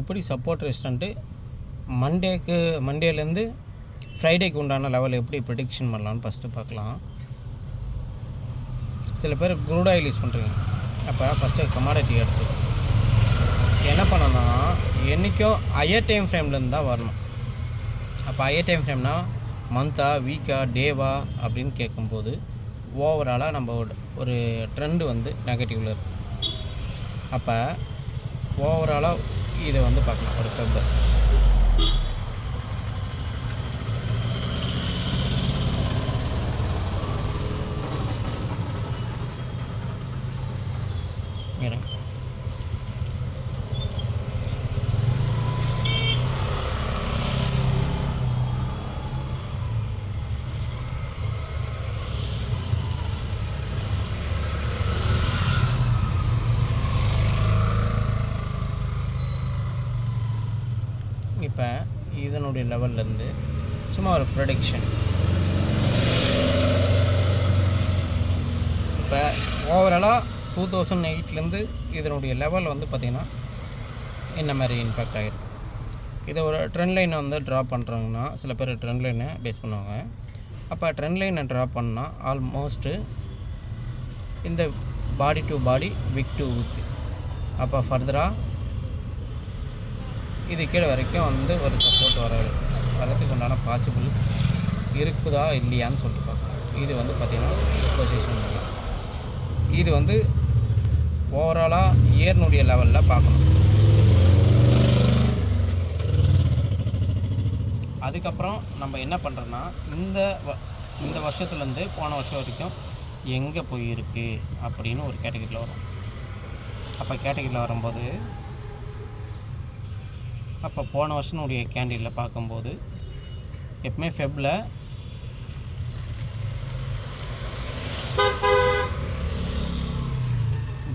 எப்படி support resistant மண்டேலேருந்து ஃப்ரைடேக்கு உண்டான level எப்படி ப்ரெடிக்ஷன் பண்ணலான்னு ஃபஸ்ட்டு பார்க்கலாம். சில பேர் க்ரூட் ஆயில் யூஸ் பண்ணுறீங்க. அப்போ ஃபஸ்ட்டு கமாடிட்டி எடுத்து என்ன பண்ணணும்னா என்றைக்கும் ஹையர் டைம் ஃப்ரேம்லேருந்து தான் வரணும். அப்போ ஹையர் டைம் ஃப்ரேம்னா மந்த்தா, வீக்கா, டேவா அப்படின்னு கேட்கும்போது ஓவராலாக நம்ம ஒரு ட்ரெண்டு வந்து நெகட்டிவில் இருக்கும். அப்போ ஓவராலாக இதை வந்து பார்க்கலாம். ஒரு ஃபெப்ரவரி இப்போ இதனுடைய லெவல்லேருந்து சும்மா ஒரு ப்ரொடிக்ஷன். இப்போ ஓவராலாக 2008லேருந்து இதனுடைய லெவல் வந்து பார்த்திங்கன்னா என்ன மாதிரி இம்பேக்ட் ஆகிருக்கும். இதை ஒரு ட்ரெண்ட் லைனை வந்து ட்ரா பண்ணுறாங்கன்னா சில பேர் ட்ரெண்ட் லைனை பேஸ் பண்ணுவாங்க. அப்போ ட்ரெண்ட் லைனை ட்ரா பண்ணால் ஆல்மோஸ்ட்டு இந்த body to body, wick to விக், அப்போ ஃபர்தராக இது கீழே வரைக்கும் வந்து ஒரு சப்போர்ட் வரதுக்கு உண்டான பாசிபிள் இருக்குதா இல்லையான்னு சொல்லிட்டு பார்க்கலாம். இது வந்து பார்த்திங்கன்னா பொசிஷன். இது வந்து ஓவராலாக இயர்னுடைய லெவலில் பார்க்கணும். அதுக்கப்புறம் நம்ம என்ன பண்ணுறோன்னா இந்த வருஷத்துலேருந்து போன வருஷம் வரைக்கும் எங்கே போயிருக்கு அப்படின்னு ஒரு கேட்டகரியில் வரும். அப்போ கேட்டகரியில் வரும்போது அப்போ போன வருஷனுடைய கேண்டிலில் பார்க்கும்போது எப்பவுமே ஃபெப்பில்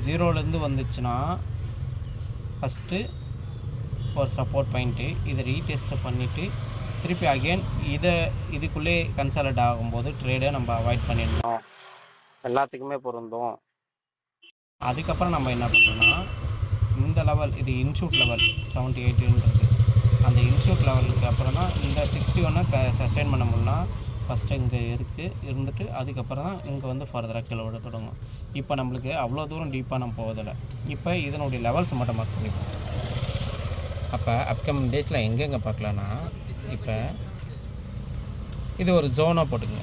ஜீரோலேருந்து வந்துச்சுன்னா ஃபஸ்ட்டு ஒரு சப்போர்ட் பாயிண்ட்டு, இதை ரீடெஸ்ட் பண்ணிவிட்டு திருப்பி அகெயின் இதுக்குள்ளே கன்சாலிடேட் ஆகும்போது ட்ரேடை நம்ம அவாய்ட் பண்ணிடணும். எல்லாத்துக்குமே பொருந்தும். அதுக்கப்புறம் நம்ம என்ன பண்ணுறோன்னா இந்த லெவல், இது இன்ஷூட் லெவல் 78ன்றது, அந்த இன்ஷூட் லெவலுக்கு அப்புறம் தான் இந்த 61 சஸ்டெயின் பண்ண முடியும்னா ஃபஸ்ட்டு இங்கே இருந்துட்டு அதுக்கப்புறம் தான் இங்கே வந்து ஃபர்தராக கீழே விட தொடங்கும். இப்போ நம்மளுக்கு அவ்வளோ தூரம் டீப்பாக நம்ம போவதில்லை. இப்போ இதனுடைய லெவல்ஸ் மட்டும் மார்க் பண்ணிப்போம். அப்போ அப்கமிங் டேஸில் எங்கெங்கே பார்க்கலான்னா இப்போ இது ஒரு ஜோனாக போட்டுங்க.